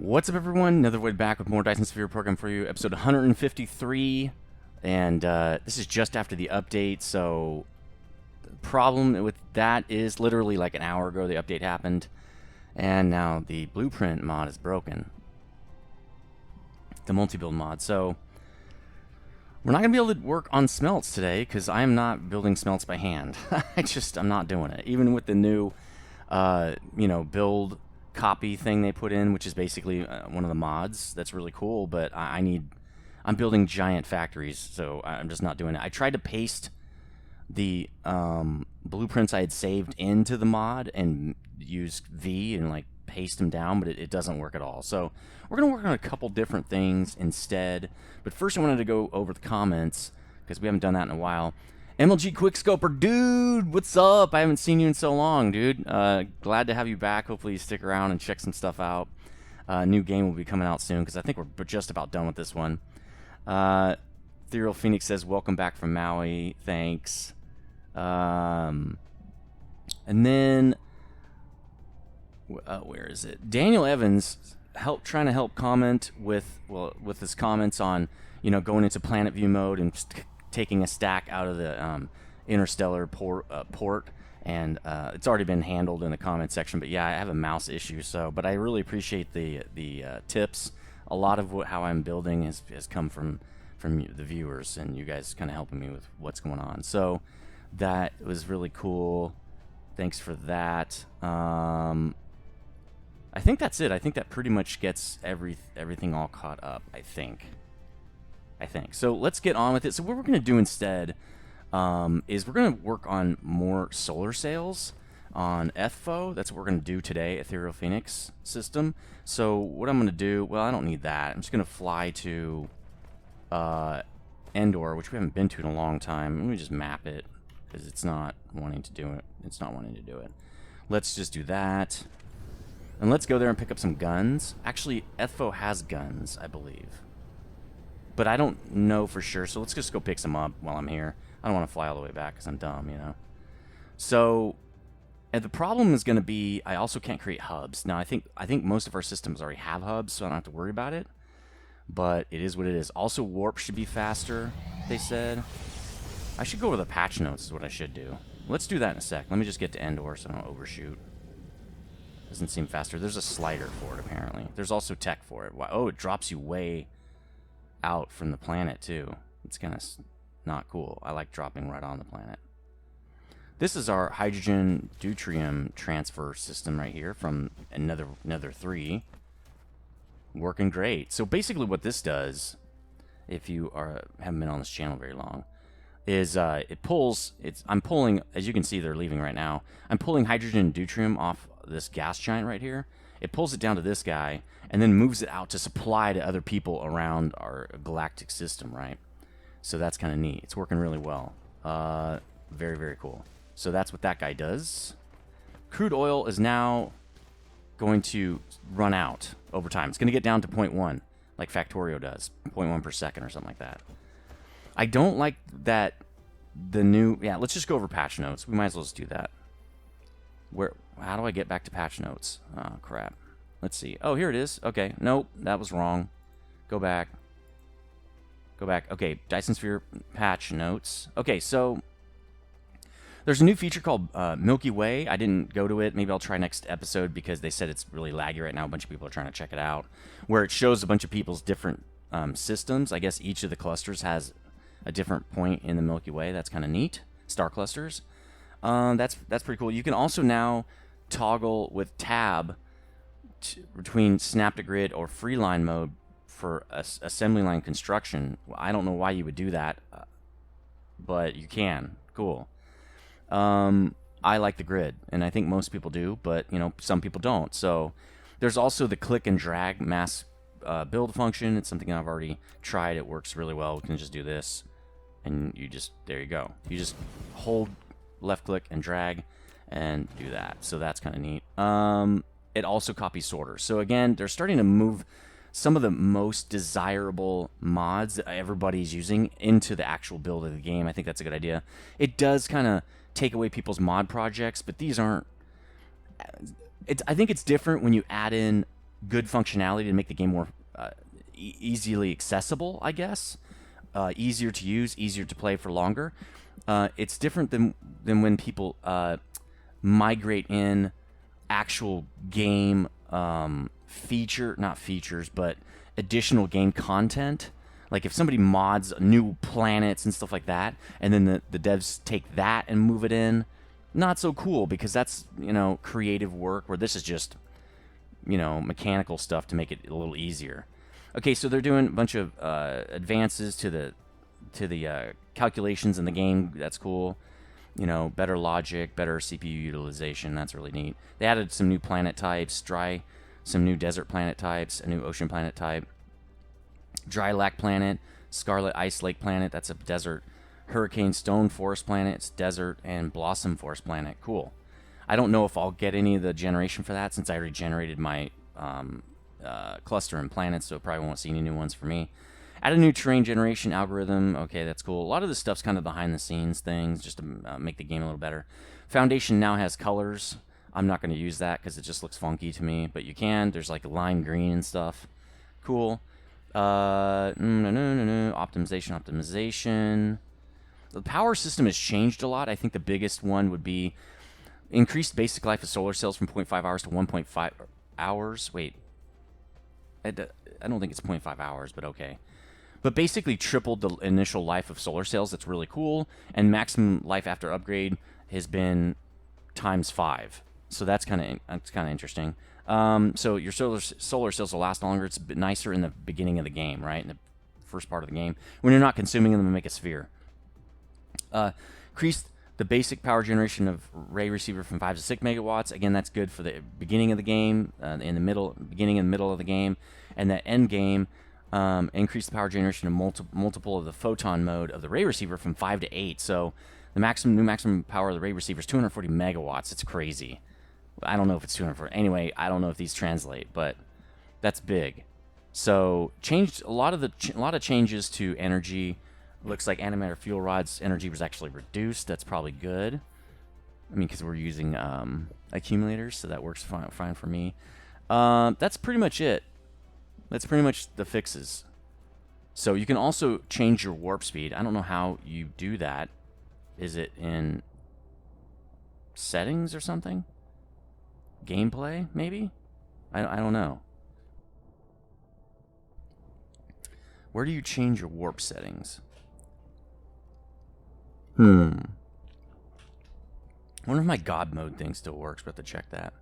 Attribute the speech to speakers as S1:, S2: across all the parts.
S1: What's up, everyone? Another way back with more Dyson Sphere Program for you, episode 153, and this is just after the update. So the problem with that is literally like an hour ago the update happened, and now the blueprint mod is broken, the multi-build mod. So we're not gonna be able to work on smelts today because I am not building smelts by hand. I'm not doing it, even with the new build copy thing they put in, which is basically one of the mods. That's really cool, but I'm building giant factories, so I'm just not doing it. I tried to paste the blueprints I had saved into the mod and use V and like paste them down, but it doesn't work at all. So we're gonna work on a couple different things instead. But first I wanted to go over the comments because we haven't done that in a while. MLG Quickscoper, dude, what's up? I haven't seen you in so long, dude. Glad to have you back. Hopefully you stick around and check some stuff out. New game will be coming out soon because I think we're just about done with this one. Ethereal Phoenix says, welcome back from Maui. Thanks. And then, where is it? Daniel Evans trying to help comment with his comments on, going into planet view mode and taking a stack out of the interstellar port, and it's already been handled in the comment section. But yeah, I have a mouse issue, but I really appreciate the tips. A lot of how I'm building has come from the viewers, and you guys kind of helping me with what's going on. So that was really cool. Thanks for that. I think that's it. I think that pretty much gets everything all caught up, I think. So let's get on with it. So what we're going to do instead is we're going to work on more solar sails on ETHFO. That's what we're going to do today, Ethereal Phoenix system. So what I'm going to do, well, I don't need that. I'm just going to fly to Endor, which we haven't been to in a long time. Let me just map it because it's not wanting to do it. Let's just do that. And let's go there and pick up some guns. Actually, ETHFO has guns, I believe. But I don't know for sure, so let's just go pick some up while I'm here. I don't want to fly all the way back because I'm dumb, So, and the problem is going to be I also can't create hubs. Now, I think most of our systems already have hubs, so I don't have to worry about it. But it is what it is. Also, warp should be faster, they said. I should go over the patch notes is what I should do. Let's do that in a sec. Let me just get to Endor so I don't overshoot. Doesn't seem faster. There's a slider for it, apparently. There's also tech for it. Oh, it drops you way out from the planet too. It's kind of not cool. I like dropping right on the planet. This is our hydrogen deuterium transfer system right here from another 3. Working great. So basically what this does, if you haven't been on this channel very long, is I'm pulling, as you can see they're leaving right now, I'm pulling hydrogen deuterium off this gas giant right here. It pulls it down to this guy and then moves it out to supply to other people around our galactic system, right? So that's kind of neat. It's working really well. Very, very cool. So that's what that guy does. Crude oil is now going to run out over time. It's going to get down to 0.1, like Factorio does, 0.1 per second or something like that. I don't like that let's just go over patch notes. We might as well just do that. How do I get back to patch notes? Oh, crap. Let's see. Oh, here it is. Okay. Nope, that was wrong. Go back. Okay, Dyson Sphere patch notes. Okay, so there's a new feature called Milky Way. I didn't go to it. Maybe I'll try next episode because they said it's really laggy right now. A bunch of people are trying to check it out. Where it shows a bunch of people's different systems. I guess each of the clusters has a different point in the Milky Way. That's kind of neat. Star clusters. That's pretty cool. You can also now toggle with tab between snap to grid or freeline mode for assembly line construction. I don't know why you would do that, but you can. Cool. I like the grid, and I think most people do, but some people don't. So there's also the click and drag mass build function. It's something I've already tried. It works really well. We can just do this, and there you go. You just hold left click and drag and do that. So that's kind of neat. It also copies sorters. So again, they're starting to move some of the most desirable mods that everybody's using into the actual build of the game. I think that's a good idea. It does kind of take away people's mod projects, but these aren't... I think it's different when you add in good functionality to make the game more easily accessible, I guess. Easier to use, easier to play for longer. It's different than when people migrate in actual game not features, but additional game content. Like if somebody mods new planets and stuff like that, and then the devs take that and move it in, not so cool, because that's, creative work, where this is just, mechanical stuff to make it a little easier. Okay, so they're doing a bunch of advances to the calculations in the game. That's cool. Better logic, better CPU utilization. That's really neat. They added some new planet types, some new desert planet types, a new ocean planet type. Dry Lac planet, Scarlet Ice Lake planet, that's a desert. Hurricane Stone Forest planet, it's desert. And Blossom Forest planet, cool. I don't know if I'll get any of the generation for that, since I already generated my cluster and planets, so probably won't see any new ones for me. Add a new terrain generation algorithm. Okay, that's cool. A lot of this stuff's kind of behind the scenes things, just to make the game a little better. Foundation now has colors. I'm not going to use that because it just looks funky to me, but you can. There's like lime green and stuff. Cool. Optimization. The power system has changed a lot. I think the biggest one would be increased basic life of solar cells from 0.5 hours to 1.5 hours. Wait. I don't think it's 0.5 hours, but okay. But basically tripled the initial life of solar cells. That's really cool. And maximum life after upgrade has been ×5. So that's kind of interesting. So your solar cells will last longer. It's a bit nicer in the beginning of the game, right? In the first part of the game, when you're not consuming them to make a sphere. Increased the basic power generation of ray receiver from 5 to 6 megawatts. Again, that's good for the beginning of the game, beginning and middle of the game, and the end game. Increase the power generation of multiple of the photon mode of the ray receiver from 5 to 8. So the maximum power of the ray receiver is 240 megawatts. It's crazy. I don't know if it's 240. Anyway, I don't know if these translate, but that's big. So changed a lot of changes to energy. Looks like animator fuel rod's energy was actually reduced. That's probably good. I mean, because we're using accumulators, so that works fine for me. That's pretty much it. That's pretty much the fixes. So you can also change your warp speed. I don't know how you do that. Is it in settings or something? Gameplay, maybe? I don't know. Where do you change your warp settings? I wonder if my God mode thing still works. We have to check that.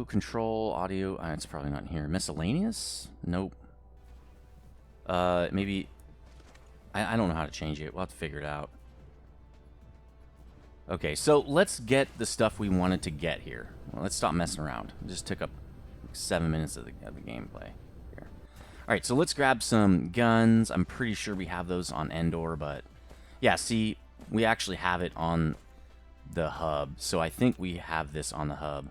S1: Control, audio. It's probably not in here. Miscellaneous? Nope. Maybe. I don't know how to change it. We'll have to figure it out. Okay, so let's get the stuff we wanted to get here. Well, let's stop messing around. It just took up 7 minutes of the gameplay here. All right, so let's grab some guns. I'm pretty sure we have those on Endor, but yeah, see, we actually have it on the hub, so I think we have this on the hub.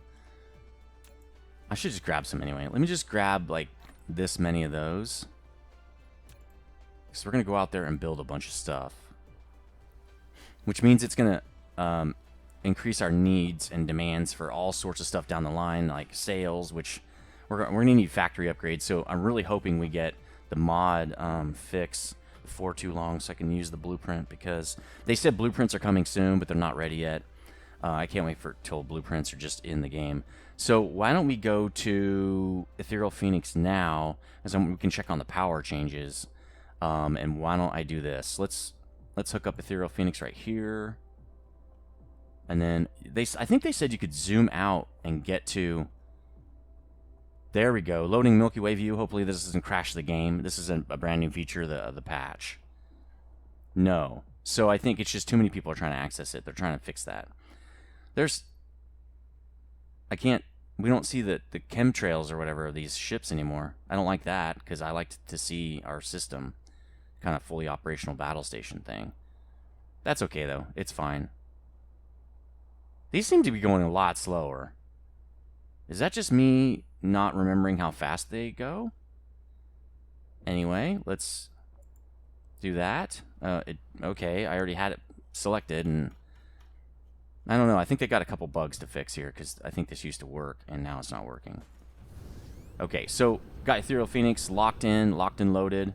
S1: I should just grab some anyway. Let me just grab like this many of those. So we're going to go out there and build a bunch of stuff, which means it's going to increase our needs and demands for all sorts of stuff down the line, like sales, which we're going to need factory upgrades. So I'm really hoping we get the mod fix before too long, so I can use the blueprint, because they said blueprints are coming soon, but they're not ready yet. I can't wait till blueprints are just in the game. So why don't we go to Ethereal Phoenix now, as we can check on the power changes. And why don't I do this? Let's hook up Ethereal Phoenix right here. And then I think they said you could zoom out and get to. There we go. Loading Milky Way view. Hopefully this doesn't crash the game. This is a brand new feature of the patch. No. So I think it's just too many people are trying to access it. They're trying to fix that. We don't see the chemtrails or whatever of these ships anymore. I don't like that, because I like to see our system kind of fully operational battle station thing. That's okay though. It's fine. These seem to be going a lot slower. Is that just me not remembering how fast they go? Anyway, let's do that. Okay, I already had it selected, and I don't know. I think they got a couple bugs to fix here because I think this used to work and now it's not working. Okay, so got Ethereal Phoenix locked in, loaded.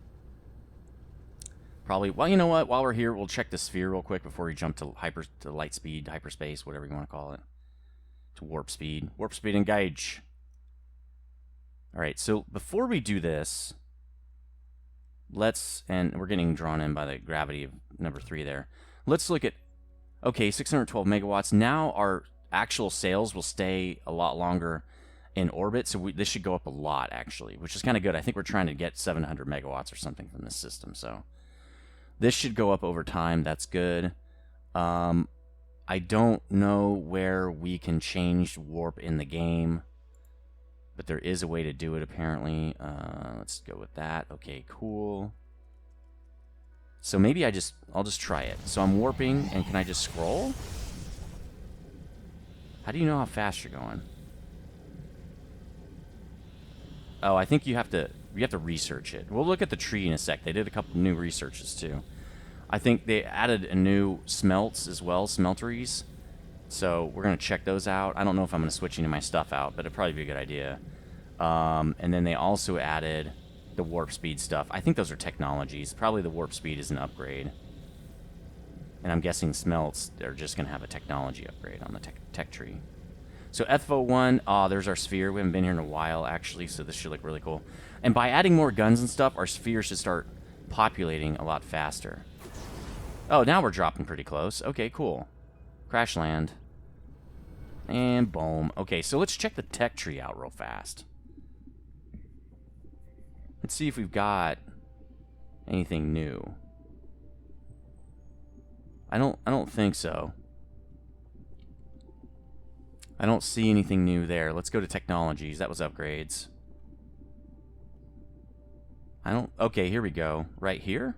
S1: Probably, well, you know what? While we're here, we'll check the sphere real quick before we jump to light speed, hyperspace, whatever you want to call it. To warp speed. Warp speed engage. All right, so before we do this, and we're getting drawn in by the gravity of number 3 there. Let's look at, okay, 612 megawatts. Now our actual sails will stay a lot longer in orbit, so this should go up a lot, actually, which is kind of good. I think we're trying to get 700 megawatts or something from this system, so this should go up over time. That's good. I don't know where we can change warp in the game, but there is a way to do it, apparently. Let's go with that. Okay, cool. So maybe I'll just try it. So I'm warping, and can I just scroll? How do you know how fast you're going? Oh, I think you have to research it. We'll look at the tree in a sec. They did a couple new researches too. I think they added a new smelts as well, smelteries. So we're gonna check those out. I don't know if I'm gonna switch any of my stuff out, but it'd probably be a good idea. And then they also added the warp speed stuff. I think those are technologies. Probably the warp speed is an upgrade. And I'm guessing smelts are just gonna have a technology upgrade on the tech tree. So FO1, there's our sphere. We haven't been here in a while, actually, so this should look really cool. And by adding more guns and stuff, our sphere should start populating a lot faster. Oh, now we're dropping pretty close. Okay, cool. Crash land. And boom. Okay, so let's check the tech tree out real fast. Let's see if we've got anything new. I don't think so. I don't see anything new there. Let's go to technologies. That was upgrades. Okay, here we go. Right here?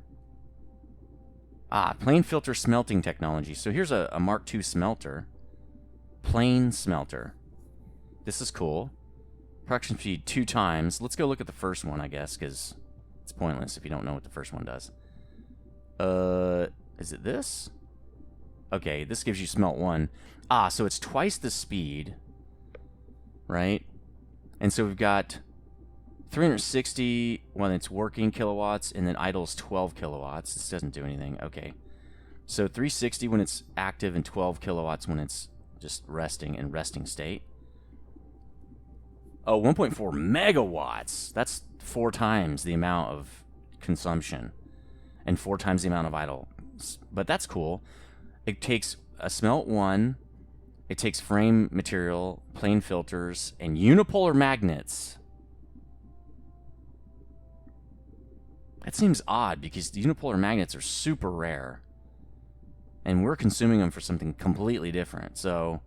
S1: Plane filter smelting technology. So here's a Mark II smelter. Plane smelter. This is cool. Production speed 2 times. Let's go look at the first one, I guess, because it's pointless if you don't know what the first one does. Is it this? Okay, this gives you smelt 1. So it's twice the speed, right? And so we've got 360 when it's working kilowatts, and then idle's 12 kilowatts. This doesn't do anything. Okay. So 360 when it's active and 12 kilowatts when it's just resting in resting state. Oh, 1.4 megawatts. That's 4 times the amount of consumption and 4 times the amount of idle. But that's cool. It takes a smelt 1. It takes frame material, plane filters, and unipolar magnets. That seems odd because the unipolar magnets are super rare. And we're consuming them for something completely different. So,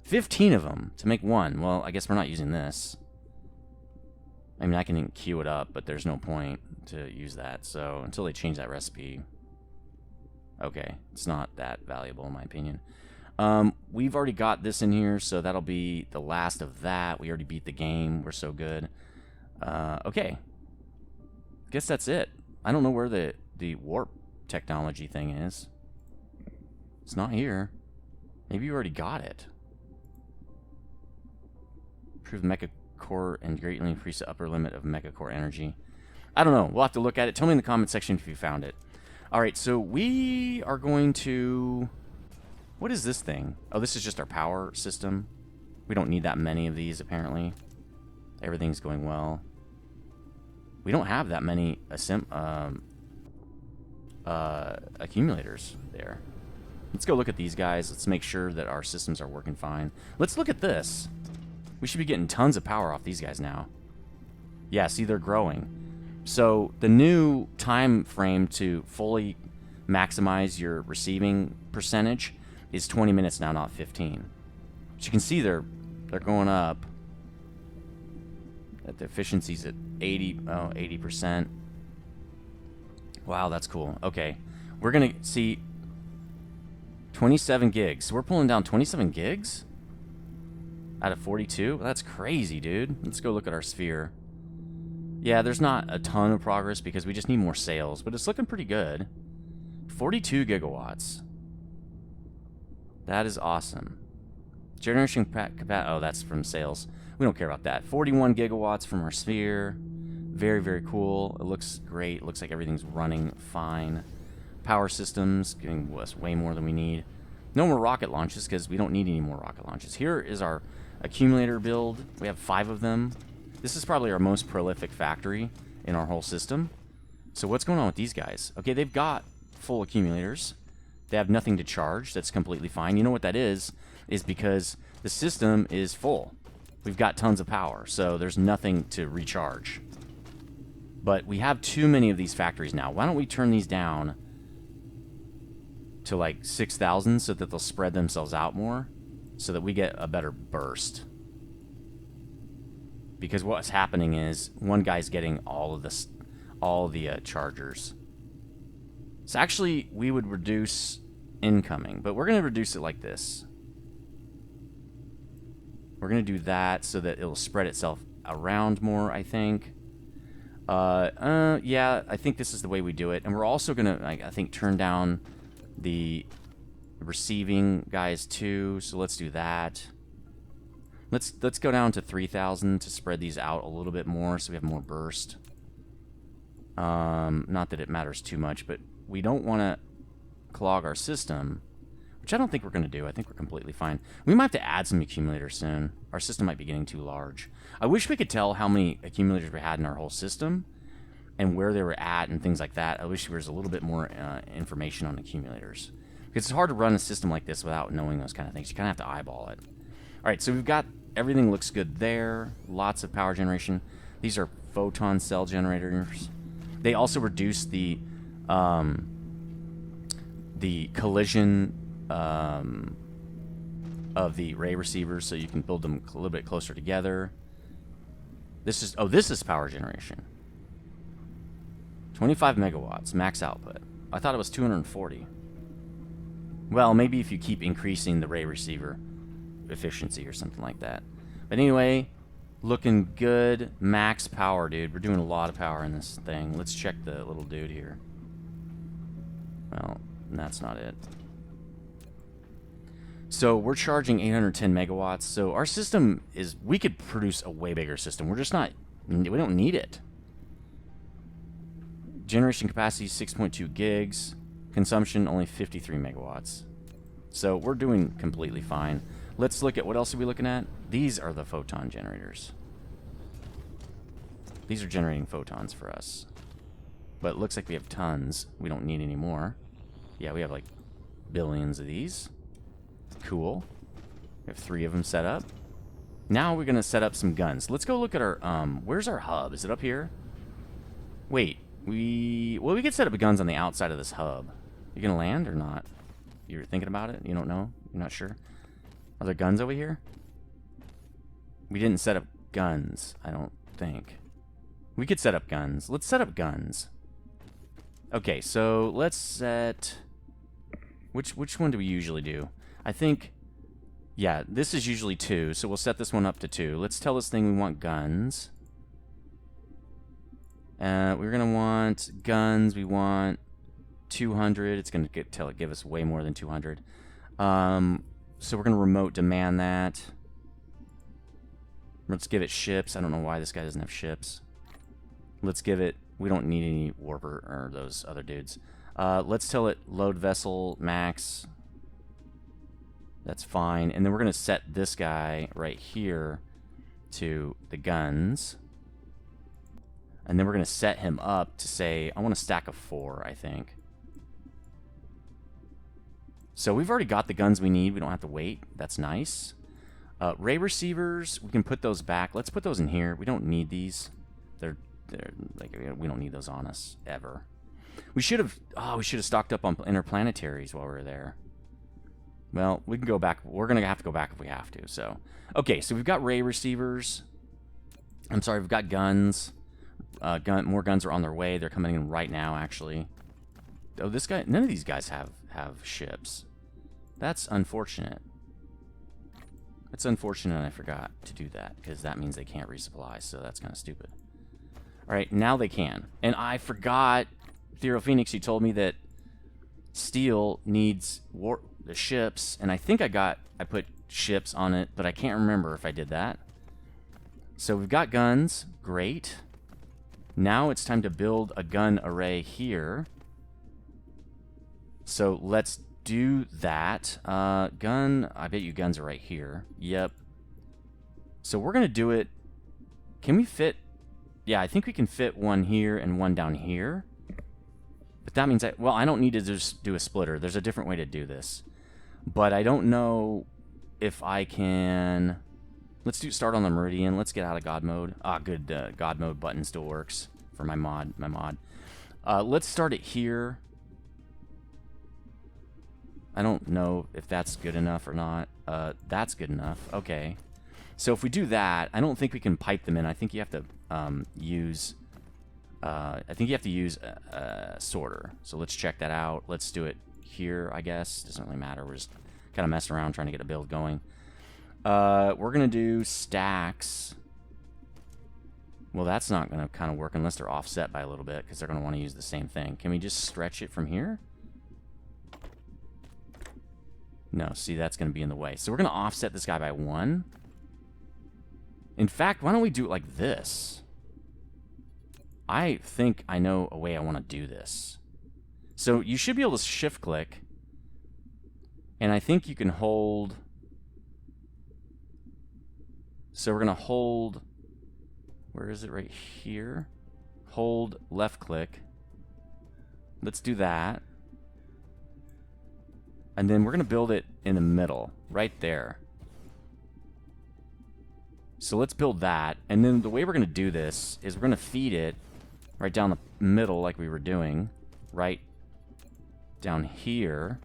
S1: 15 of them to make 1. Well, I guess we're not using this. I mean, I can queue it up, but there's no point to use that. So, until they change that recipe. Okay, it's not that valuable in my opinion. We've already got this in here, so that'll be the last of that. We already beat the game. We're so good. Okay. Guess that's it. I don't know where the warp technology thing is. It's not here. Maybe you already got it. Improve mecha core and greatly increase the upper limit of mecha core energy. I don't know. We'll have to look at it. Tell me in the comment section if you found it. Alright, so we are going to... What is this thing? Oh, this is just our power system. We don't need that many of these, apparently. Everything's going well. We don't have that many accumulators there. Let's go look at these guys. Let's make sure that our systems are working fine. Let's look at this. We should be getting tons of power off these guys now. Yeah, see, they're growing. So the new time frame to fully maximize your receiving percentage is 20 minutes now, not 15. But you can see they're going up. That the efficiency's at 80%. Wow, that's cool. Okay, we're gonna see 27 gigs. So we're pulling down 27 gigs out of 42. That's crazy, dude. Let's go look at our sphere. Yeah, there's not a ton of progress because we just need more sales, but it's looking pretty good. 42 gigawatts. That is awesome. Generation capacity. Oh, that's from sales. We don't care about that. 41 gigawatts from our sphere. Very, very cool. It looks great. It looks like everything's running fine. Power systems, giving us way more than we need. No more rocket launches because we don't need any more rocket launches. Here is our accumulator build. We have 5 of them. This is probably our most prolific factory in our whole system. So what's going on with these guys? Okay, they've got full accumulators. They have nothing to charge. That's completely fine. You know what that is because the system is full. We've got tons of power, so there's nothing to recharge. But we have too many of these factories now. Why don't we turn these down to like 6,000 so that they'll spread themselves out more so that we get a better burst? Because what's happening is one guy's getting all the chargers. So actually, we would reduce incoming, but we're going to reduce it like this. We're going to do that so that it'll spread itself around more, I think. Yeah, I think this is the way we do it. And we're also going to, I think, turn down the receiving guys too. So let's do that. Let's go down to 3,000 to spread these out a little bit more so we have more burst. Not that it matters too much, but we don't want to clog our system, which I don't think we're going to do. I think we're completely fine. We might have to add some accumulators soon. Our system might be getting too large. I wish we could tell how many accumulators we had in our whole system and where they were at and things like that. I wish there was a little bit more information on accumulators. Because it's hard to run a system like this without knowing those kind of things. You kind of have to eyeball it. All right, so we've got everything looks good there. Lots of power generation. These are photon cell generators. They also reduce the collision of the ray receivers, so you can build them a little bit closer together. This is power generation. 25 megawatts max output. I thought it was 240. Well, maybe if you keep increasing the ray receiver efficiency or something like that. But anyway, looking good. Max power, dude. We're doing a lot of power in this thing. Let's check the little dude here. Well, that's not it. So we're charging 810 megawatts. So our system is, we could produce a way bigger system. We're just not, we don't need it. Generation capacity 6.2 gigs. Consumption only 53 megawatts. So we're doing completely fine. Let's look at, what else are we looking at? These are the photon generators. These are generating photons for us. But it looks like we have tons. We don't need any more. Yeah, we have like billions of these. Cool. We have 3 of them set up. Now we're going to set up some guns. Let's go look at our, where's our hub? Is it up here? Wait, we could set up guns on the outside of this hub. You going to land or not? You're thinking about it? You don't know? You're not sure? Are there guns over here? We didn't set up guns, I don't think. We could set up guns. Let's set up guns. Okay, so let's set... Which one do we usually do? I think... Yeah, this is usually 2, so we'll set this one up to 2. Let's tell this thing we want guns. We're going to want guns. We want 200. It's going to give us way more than 200. So we're going to remote demand that. Let's give it ships. I don't know why this guy doesn't have ships. Let's give it... We don't need any warper or those other dudes. Let's tell it load vessel max. That's fine. And then we're going to set this guy right here to the guns. And then we're going to set him up to say, I want a stack of 4, I think. So we've already got the guns we need. We don't have to wait. That's nice. Ray receivers, we can put those back. Let's put those in here. We don't need these. They're like, we don't need those on us ever. We should have stocked up on interplanetaries while we were there. Well, we can go back. We're going to have to go back if we have to. So, okay, so we've got ray receivers. I'm sorry, we've got guns. More guns are on their way. They're coming in right now, actually. Oh, this guy, none of these guys have ships. That's unfortunate. It's unfortunate I forgot to do that, because that means they can't resupply, so that's kind of stupid. Alright, now they can. And I forgot, Thero Phoenix, you told me that steel needs the ships, and I think I put ships on it, but I can't remember if I did that. So we've got guns, great. Now it's time to build a gun array here. So let's do that. Gun, I bet you guns are right here. Yep. So we're going to do it. Can we fit? Yeah, I think we can fit one here and one down here. But that means well, I don't need to just do a splitter. There's a different way to do this. But I don't know if I can... Let's start on the meridian. Let's get out of God mode. Ah, good. God mode button still works for my mod. Let's start it here. I don't know if that's good enough or not. That's good enough. Okay. So if we do that, I don't think we can pipe them in. I think you have to use... I think you have to use a sorter. So let's check that out. Let's do it here, I guess. Doesn't really matter. We're just kind of messing around trying to get a build going. We're going to do stacks. Well, that's not going to kind of work unless they're offset by a little bit, because they're going to want to use the same thing. Can we just stretch it from here? No, see, that's going to be in the way. So we're going to offset this guy by 1. In fact, why don't we do it like this? I think I know a way I want to do this. So you should be able to shift-click, and I think you can hold... So we're going to hold... Where is it? Right here? Hold left-click. Let's do that. And then we're going to build it in the middle, right there. So let's build that. And then the way we're going to do this is we're going to feed it right down the middle like we were doing. Right down here.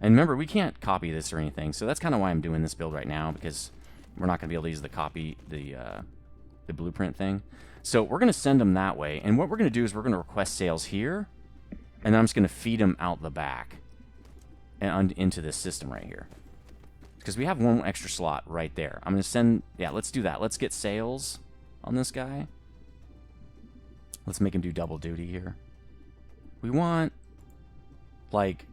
S1: And remember, we can't copy this or anything. So that's kind of why I'm doing this build right now, because we're not going to be able to use the blueprint thing. So we're going to send them that way. And what we're going to do is we're going to request sales here. And then I'm just going to feed them out the back and into this system right here. Because we have one extra slot right there. I'm going to send... Yeah, let's do that. Let's get sales on this guy. Let's make him do double duty here. We want, like,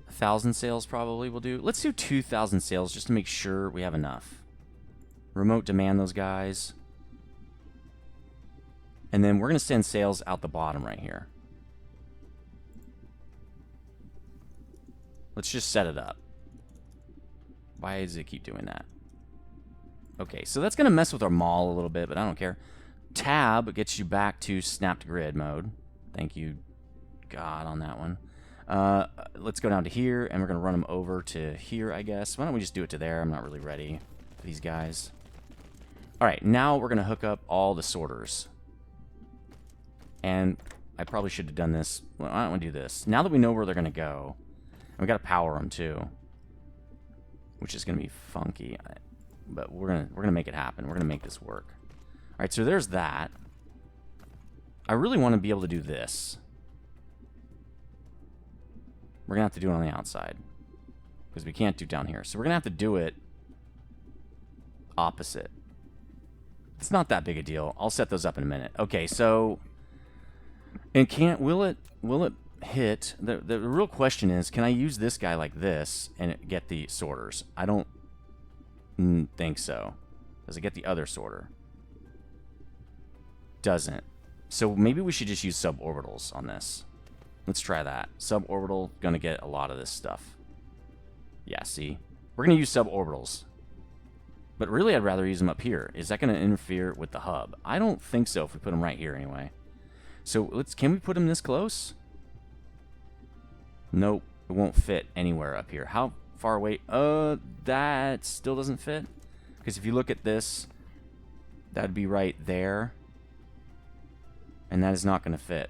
S1: 1,000 sales probably we'll do. Let's do 2,000 sales just to make sure we have enough. Remote demand those guys. And then we're going to send sales out the bottom right here. Let's just set it up. Why does it keep doing that? Okay, so that's going to mess with our mall a little bit, but I don't care. Tab gets you back to snapped grid mode. Thank you, God, on that one. Let's go down to here, and we're going to run them over to here, I guess. Why don't we just do it to there? I'm not really ready for these guys. All right, now we're going to hook up all the sorters. And I probably should have done this. Well, why don't we do this? Now that we know where they're going to go, and we got to power them too, which is going to be funky, but we're gonna make it happen. We're gonna make this work. All right, so there's that. I really want to be able to do this. We're gonna have to do it on the outside because we can't do down here. So we're gonna have to do it opposite. It's not that big a deal. I'll set those up in a minute. Okay, so and will it hit? The real question is, can I use this guy like this and get the sorters? I don't think so. Does it get the other sorter? Doesn't. So maybe we should just use suborbitals on this. Let's try that. Suborbital, gonna get a lot of this stuff. Yeah, see? We're gonna use suborbitals. But really, I'd rather use them up here. Is that gonna interfere with the hub? I don't think so if we put them right here anyway. So can we put them this close? Nope, it won't fit anywhere up here. How far away? That still doesn't fit. Because if you look at this, that'd be right there. And that is not going to fit.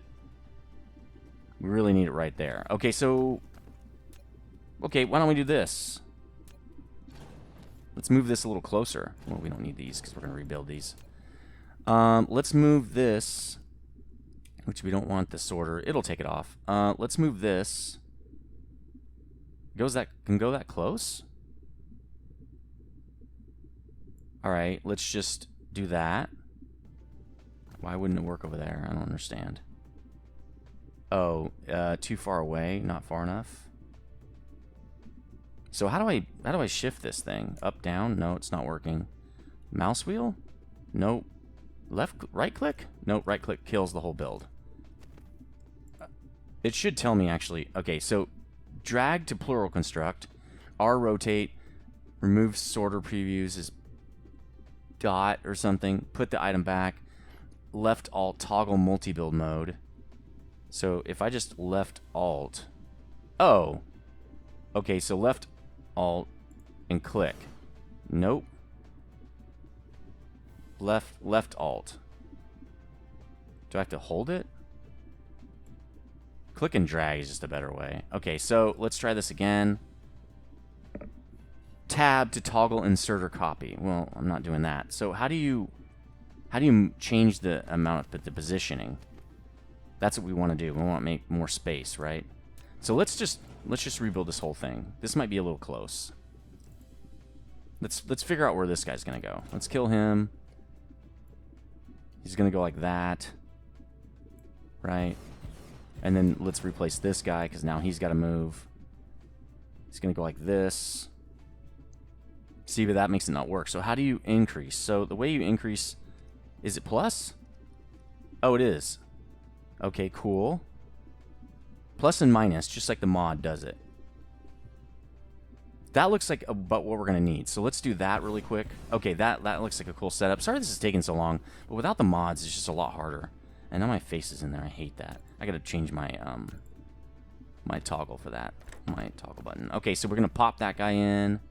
S1: We really need it right there. Okay, so... Okay, why don't we do this? Let's move this a little closer. Well, we don't need these because we're going to rebuild these. Let's move this, which we don't want the sorter. It'll take it off. Let's move this. Can go that close? Alright, let's just do that. Why wouldn't it work over there? I don't understand. Oh, too far away, not far enough. So how do I shift this thing? Up, down? No, it's not working. Mouse wheel? Nope. Right click? Nope, right click kills the whole build. It should tell me actually. Okay, so drag to plural construct. R rotate. Remove sorter previews is dot or something. Put the item back. Left alt toggle multi-build mode. So if I just left alt. Oh. Okay, so left alt and click. Nope. Left alt. Do I have to hold it? Click and drag is just a better way. Okay, so let's try this again. Tab to toggle insert or copy. Well, I'm not doing that. So how do you change the amount of the positioning? That's what we want to do. We want to make more space, right? So let's just rebuild this whole thing. This might be a little close. Let's figure out where this guy's gonna go. Let's kill him. He's gonna go like that, right? And then let's replace this guy because now he's got to move. He's gonna go like this. See, but that makes it not work. So how do you increase? So the way you increase, is it plus? Oh, it is. Okay, cool. Plus and minus, just like the mod does it. That looks like about what we're going to need. So let's do that really quick. Okay, that looks like a cool setup. Sorry this is taking so long, but without the mods, it's just a lot harder. And now my face is in there. I hate that. I got to change my my toggle for that. My toggle button. Okay, so we're going to pop that guy in.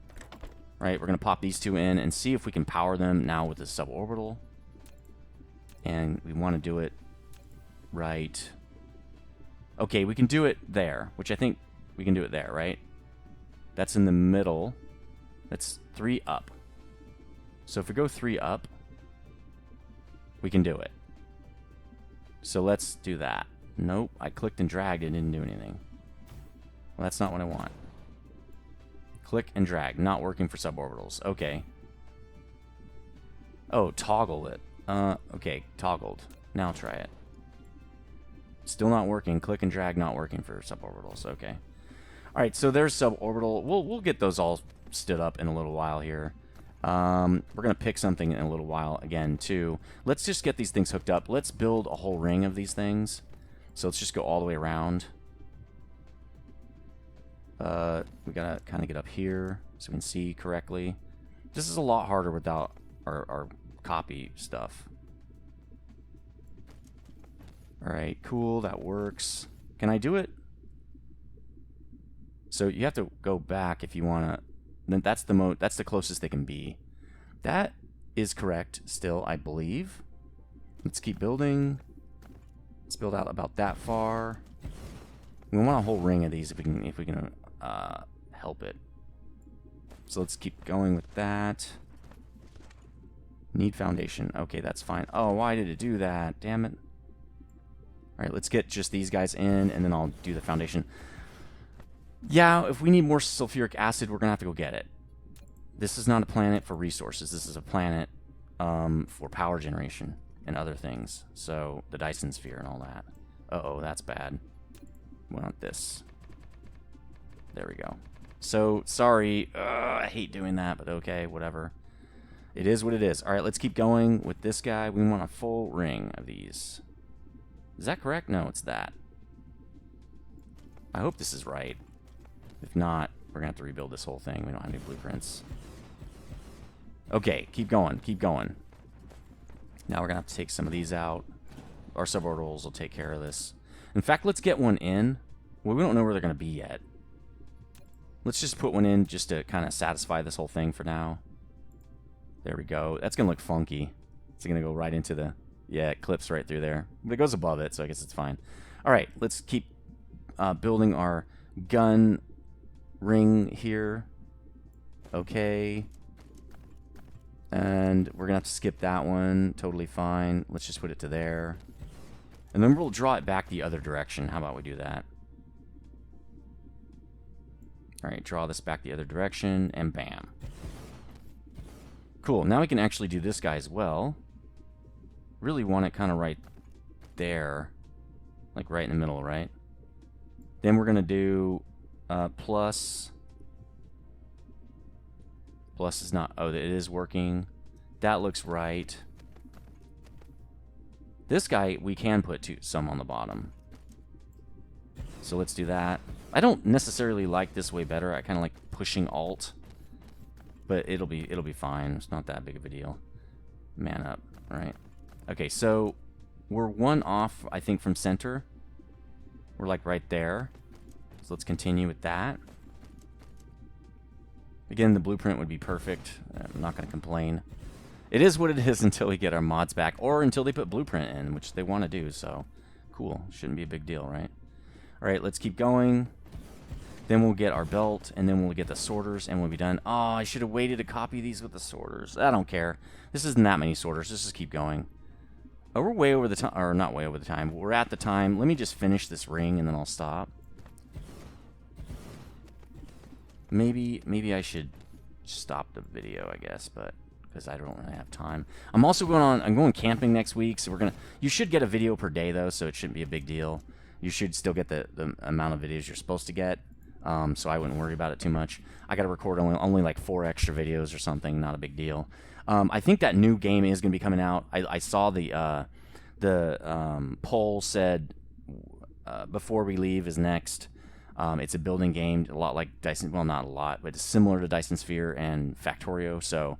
S1: Right, we're going to pop these two in and see if we can power them now with the suborbital. And we want to do it right. Okay, we can do it there, which I think we can do it there, right? That's in the middle. That's 3 up. So if we go 3 up, we can do it. So let's do that. Nope, I clicked and dragged, it didn't do anything. Well, that's not what I want. Click and drag, not working for suborbitals. Okay. Oh, toggle it. Okay, toggled. Now try it. Still not working. Click and drag, not working for suborbitals. Okay. All right, so there's suborbital. We'll get those all stood up in a little while here. We're gonna pick something in a little while again too. Let's just get these things hooked up. Let's build a whole ring of these things. So let's just go all the way around. We gotta kind of get up here so we can see correctly. This is a lot harder without our copy stuff. All right, cool. That works. Can I do it? So you have to go back if you wanna. Then that's the closest they can be. That is correct still, I believe. Let's keep building. Let's build out about that far. We want a whole ring of these if we can help it. So let's keep going with that. Need foundation. Okay, that's fine. Oh, why did it do that? Damn it. All right, let's get just these guys in, and then I'll do the foundation. Yeah, if we need more sulfuric acid, we're going to have to go get it. This is not a planet for resources. This is a planet for power generation and other things. So, the Dyson Sphere and all that. Uh-oh, that's bad. We want this. There we go. So, sorry. I hate doing that, but okay, whatever. It is what it is. All right, let's keep going with this guy. We want a full ring of these. Is that correct? No, it's that. I hope this is right. If not, we're going to have to rebuild this whole thing. We don't have any blueprints. Okay, keep going. Keep going. Now we're going to have to take some of these out. Our suborbitals will take care of this. In fact, let's get one in. Well, we don't know where they're going to be yet. Let's just put one in just to kind of satisfy this whole thing for now. There we go. That's going to look funky. It's going to go right into the... Yeah, it clips right through there. But it goes above it, so I guess it's fine. All right, let's keep building our gun ring here. Okay. And we're going to have to skip that one. Totally fine. Let's just put it to there. And then we'll draw it back the other direction. How about we do that? All right, draw this back the other direction, and bam. Cool. Now we can actually do this guy as well. Really want it kind of right there. like right in the middle, right? Then we're going to do plus. Plus is not, oh, it is working. That looks right. This guy, we can put some on the bottom. So let's do that. I don't necessarily like this way better. I kind of like pushing Alt. But it'll be fine. It's not that big of a deal. Man up, right? Okay, so we're one off, I think, from center. We're like right there. So let's continue with that. Again, the blueprint would be perfect. I'm not going to complain. It is what it is until we get our mods back, or until they put blueprint in, which they want to do, so cool. Shouldn't be a big deal, right? All right, let's keep going. Then we'll get our belt, and then we'll get the sorters, and we'll be done. Oh, I should have waited to copy these with the sorters. I don't care. This isn't that many sorters. Let's just keep going. Oh, we're way over the time, or not way over the time. We're at the time. Let me just finish this ring, and then I'll stop. Maybe I should stop the video, I guess, but because I don't really have time. I'm also I'm going camping next week, so you should get a video per day though, so it shouldn't be a big deal. You should still get the amount of videos you're supposed to get, so I wouldn't worry about it too much. I got to record only like 4 extra videos or something, not a big deal. I think that new game is going to be coming out. I saw the poll said Before We Leave is next. It's a building game, a lot like Dyson, well, not a lot, but it's similar to Dyson Sphere and Factorio. So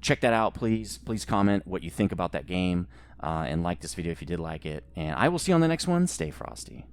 S1: check that out, please. Please comment what you think about that game, and like this video if you did like it. And I will see you on the next one. Stay frosty.